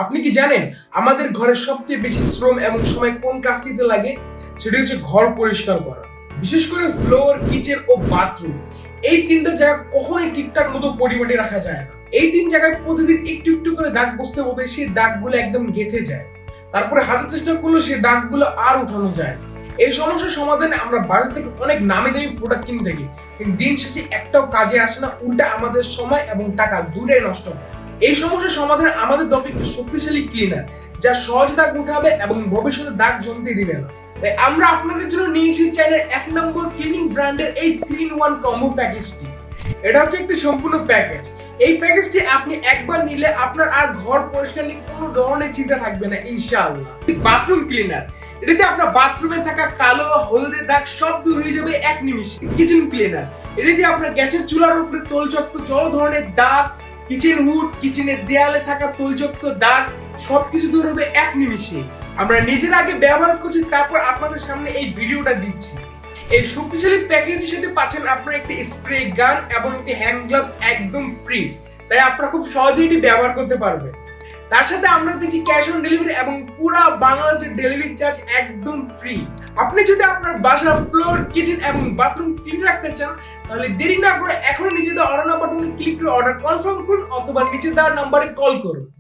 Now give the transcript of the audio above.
আপনি কি জানেন আমাদের ঘরের সবচেয়ে বেশি শ্রম এবং সময় কোন কাজটিতে লাগে? সেটা হচ্ছে ঘর পরিষ্কার করা। বিশেষ করে ফ্লোর, কিচেন ও বাথরুম, এই তিনটা জায়গা কখনোই ঠিকঠাক মতো পরিপাটি রাখা যায় না। এই তিন জায়গায় প্রতিদিন একটু একটু করে দাগ বসতে বলতে সেই দাগগুলো একদম গেঁথে যায়। তারপরে হাতের চেষ্টা করলেও সেই দাগগুলো আর উঠানো যায় না। এই সমস্যার সমাধানে আমরা বাজার থেকে অনেক নামি দামি প্রোডাক্ট কিনে থাকি, কিন্তু দিন শেষে একটাও কাজে আসে না, উল্টা আমাদের সময় এবং টাকা দুটাই নষ্ট হয়। এই সমস্যার সমাধানে আমাদের দরকার একটি শক্তিশালী ক্লিনার, যা সহজ দাগ উঠাবে এবং ভবিষ্যতে দাগ জমতে দিবে না। তাই আমরা আপনাদের জন্য নিয়ে এসেছি চাইনার 1 নম্বর ক্লিনিং ব্র্যান্ডের এই 3-in-1 কম্বো প্যাকেজটি। এটা হচ্ছে একটি সম্পূর্ণ প্যাকেজ। এই প্যাকেজটি আপনি একবার নিলে আপনার আর ঘর পরিষ্কার নিয়ে কোনো ধরনের চিন্তা থাকবে না ইনশাআল্লাহ। বাথরুম ক্লিনার, এটাতে আপনার বাথরুমে থাকা কালো হলদে দাগ সব দূর হয়ে যাবে এক নিমিষে। কিচেন ক্লিনার, এটা দিয়ে আপনার গ্যাসের চুলার উপরে তৈলযুক্ত যত ধরনের দাগ, কিচেন হুড, কিচেনের দেয়ালে থাকা তৈলযুক্ত দাগ সবকিছু দূর হবে এক নিমিষে। আমরা নিজের আগে ব্যবহার করছি, তারপর আপনাদের সামনে এই ভিডিওটা দিচ্ছি। এই শক্তিশালী প্যাকেজের সাথে পাচ্ছেন আপনারা একটি স্প্রে গান এবং একটি হ্যান্ড গ্লাভস একদম ফ্রি। তাই আপনারা খুব সহজেই এটি ব্যবহার করতে পারবেন। তার সাথে আমরা দিচ্ছি ক্যাশ অন ডেলিভারি এবং পুরো বাংলাদেশের ডেলিভারি চার্জ একদম ফ্রি। আপনি যদি আপনার বাসার ফ্লোর, কিচেন এবং বাথরুম ক্লিন রাখতে চান, তাহলে দেরি না করে এখনই নিচে দেওয়া অর্ডার নাম্বারটি ক্লিক করে অর্ডার কনফার্ম করুন অথবা নিচে দেওয়া নাম্বারে কল করুন।